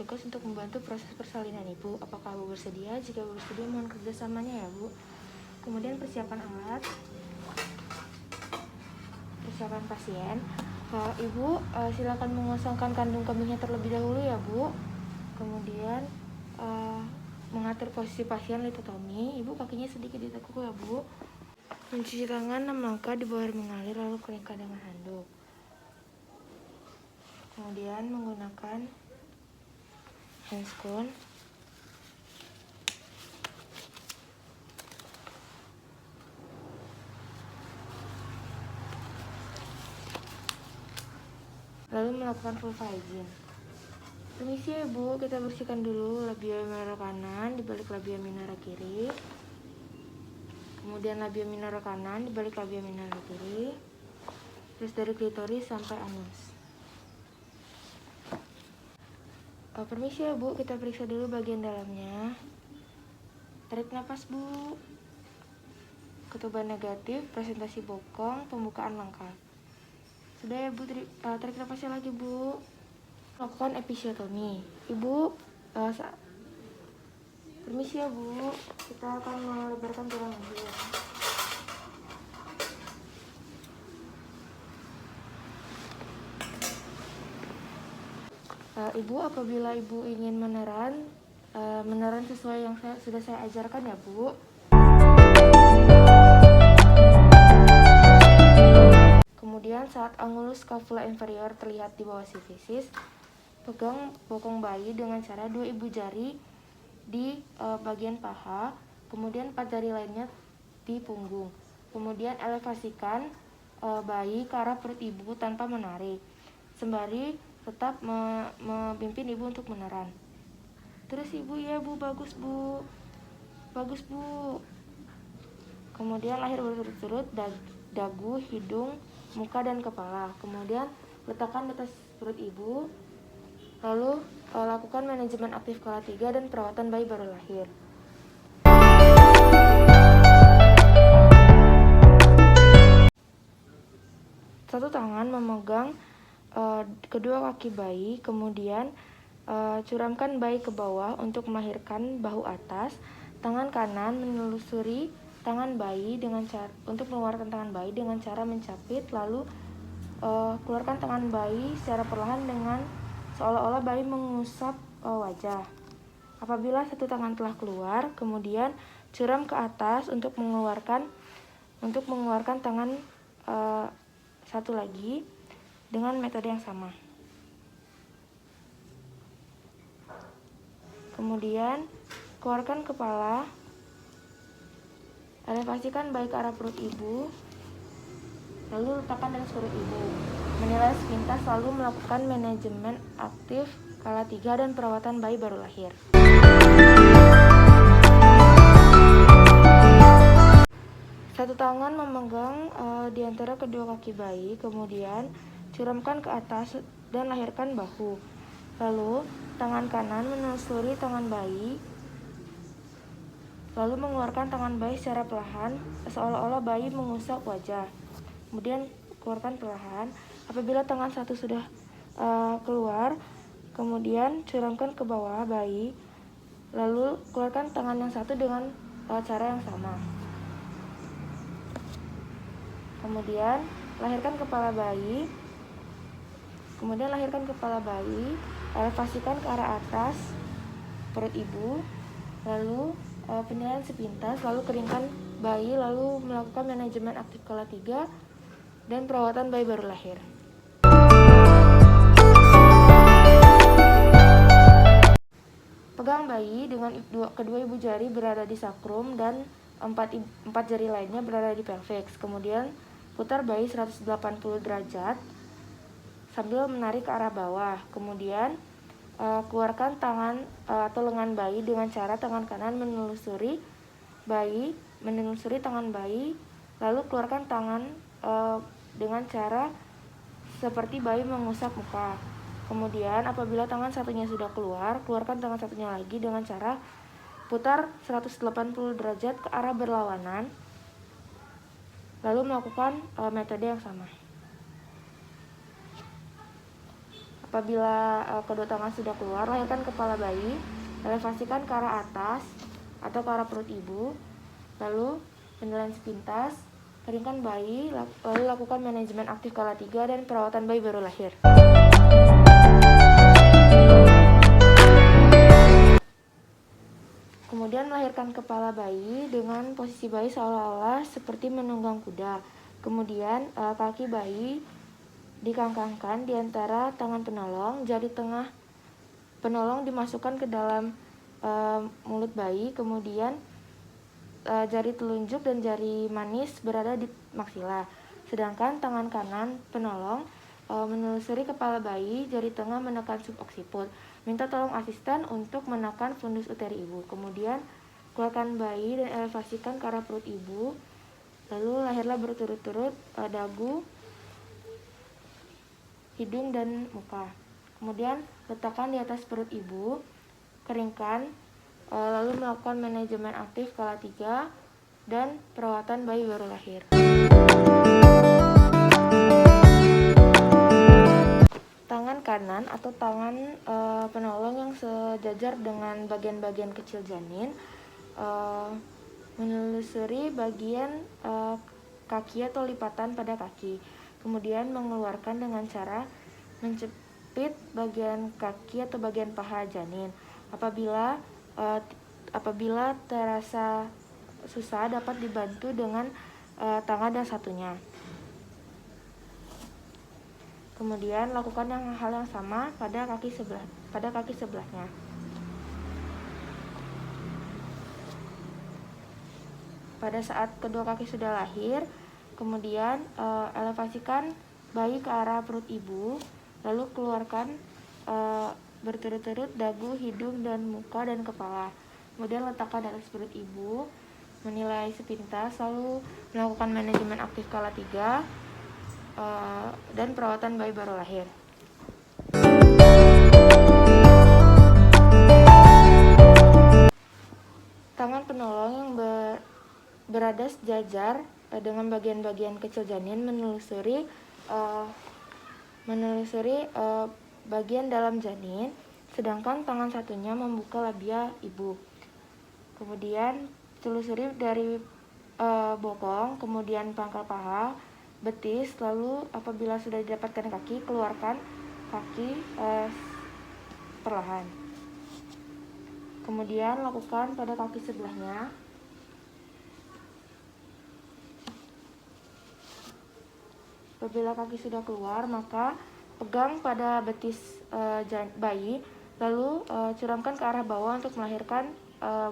bertugas untuk membantu proses persalinan Ibu. Apakah Ibu bersedia? Jika Ibu bersedia, mohon kerjasamanya ya Bu. Kemudian persiapan alat, persiapan pasien. Ibu silakan mengosongkan kandung kemihnya terlebih dahulu ya Bu. Kemudian mengatur posisi pasien litotomi. Ibu kakinya sedikit ditekuk ya Bu. Mencuci tangan 6 langkah di bawah air mengalir, lalu keringkan dengan handuk. Kemudian menggunakan handscoon. Lalu melakukan vulva hygiene. Permisi ya Bu, kita bersihkan dulu labia minora kanan di balik labia minora kiri. Kemudian labia minora kanan di balik labia minora kiri. Terus dari klitoris sampai anus. Permisi ya Bu, kita periksa dulu bagian dalamnya. Tarik nafas Bu. Ketuban negatif, presentasi bokong, pembukaan lengkap. Sudah ya Bu, tarik nafasnya lagi Bu. Lakukan episiotomi. Ibu, permisi ya Bu, kita akan melebarkan tulang lagi ya. Ibu, apabila Ibu ingin meneran sesuai yang sudah saya ajarkan ya Bu. Kemudian saat angulus scapula inferior terlihat di bawah sifisis, pegang bokong bayi dengan cara 2 ibu jari di bagian paha, kemudian 4 jari lainnya di punggung. Kemudian elevasikan bayi ke arah perut ibu tanpa menarik, sembari tetap memimpin ibu untuk meneran. Terus ibu, ya Bu, bagus Bu, bagus Bu. Kemudian lahir berturut-turut dagu, hidung, muka dan kepala. Kemudian letakkan di atas perut ibu. Lalu lakukan manajemen aktif skala 3 dan perawatan bayi baru lahir. Satu tangan memegang kedua kaki bayi, kemudian curamkan bayi ke bawah untuk melahirkan bahu atas. Tangan kanan menelusuri tangan bayi untuk mengeluarkan tangan bayi dengan cara mencapit, lalu keluarkan tangan bayi secara perlahan dengan seolah-olah bayi mengusap wajah. Apabila satu tangan telah keluar, kemudian curam ke atas untuk mengeluarkan tangan satu lagi dengan metode yang sama. Kemudian keluarkan kepala, elevasikan bayi ke arah perut ibu, lalu letakkan di atas perut ibu. Menilai sepintas, lalu melakukan manajemen aktif skala 3 dan perawatan bayi baru lahir. Satu tangan memegang di antara kedua kaki bayi, kemudian curamkan ke atas dan lahirkan bahu. Lalu tangan kanan menelusuri tangan bayi, lalu mengeluarkan tangan bayi secara perlahan, seolah-olah bayi mengusap wajah. Kemudian keluarkan perlahan. Apabila tangan satu sudah keluar, kemudian curamkan ke bawah bayi, lalu keluarkan tangan yang satu dengan cara yang sama. Kemudian lahirkan kepala bayi. Elevasikan ke arah atas perut ibu, lalu penilaian sepintas, lalu keringkan bayi, lalu melakukan manajemen aktif skala 3 dan perawatan bayi baru lahir. Pegang bayi dengan kedua ibu jari berada di sakrum dan 4 jari lainnya berada di pelvis. Kemudian putar bayi 180 derajat sambil menarik ke arah bawah. Kemudian keluarkan tangan atau lengan bayi dengan cara tangan kanan menelusuri tangan bayi, lalu keluarkan tangan dengan cara seperti bayi mengusap muka. Kemudian apabila tangan satunya sudah keluar, keluarkan tangan satunya lagi dengan cara putar 180 derajat ke arah berlawanan, lalu melakukan metode yang sama. Apabila kedua tangan sudah keluar, lahirkan kepala bayi, elevasikan ke arah atas atau ke arah perut ibu, lalu penilaian sepintas, keringkan bayi, lalu lakukan manajemen aktif kala 3 dan perawatan bayi baru lahir. Kemudian melahirkan kepala bayi dengan posisi bayi seolah-olah seperti menunggang kuda. Kemudian kaki bayi dikangkangkan di antara tangan penolong, jari tengah penolong dimasukkan ke dalam mulut bayi, kemudian jari telunjuk dan jari manis berada di maksila. Sedangkan tangan kanan penolong menelusuri kepala bayi, jari tengah menekan suboksiput. Minta tolong asisten untuk menekan fundus uteri ibu. Kemudian keluarkan bayi dan elevasikan ke arah perut ibu. Lalu lahirlah berturut-turut dagu, hidung, dan muka. Kemudian letakkan di atas perut ibu, keringkan, lalu melakukan manajemen aktif kala 3 dan perawatan bayi baru lahir. Tangan kanan atau tangan penolong yang sejajar dengan bagian-bagian kecil janin menelusuri bagian kaki atau lipatan pada kaki, kemudian mengeluarkan dengan cara menjepit bagian kaki atau bagian paha janin. Apabila terasa susah, dapat dibantu dengan tangan yang satunya. Kemudian lakukan hal yang sama pada kaki sebelahnya. Pada saat kedua kaki sudah lahir, kemudian elevasikan bayi ke arah perut ibu, lalu keluarkan berturut-turut dagu, hidung, dan muka dan kepala. Kemudian letakkan di atas perut ibu, menilai sepintas, lalu melakukan manajemen aktif kala 3 dan perawatan bayi baru lahir. Tangan penolong yang berada sejajar dengan bagian-bagian kecil janin menelusuri bagian dalam janin, sedangkan tangan satunya membuka labia ibu. Kemudian telusuri dari bokong, kemudian pangkal paha, betis, lalu apabila sudah didapatkan kaki, keluarkan kaki perlahan. Kemudian lakukan pada kaki sebelahnya. Apabila kaki sudah keluar, maka pegang pada betis bayi, lalu curamkan ke arah bawah untuk melahirkan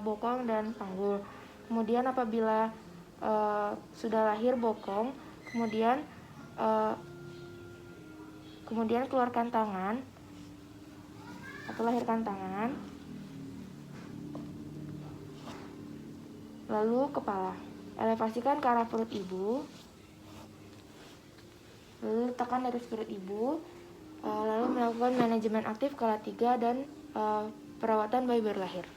bokong dan panggul. Kemudian apabila sudah lahir bokong, kemudian keluarkan tangan atau lahirkan tangan, lalu kepala. Elevasikan ke arah perut ibu, lalu letakkan dari perut ibu, lalu melakukan manajemen aktif kala 3 dan perawatan bayi baru lahir.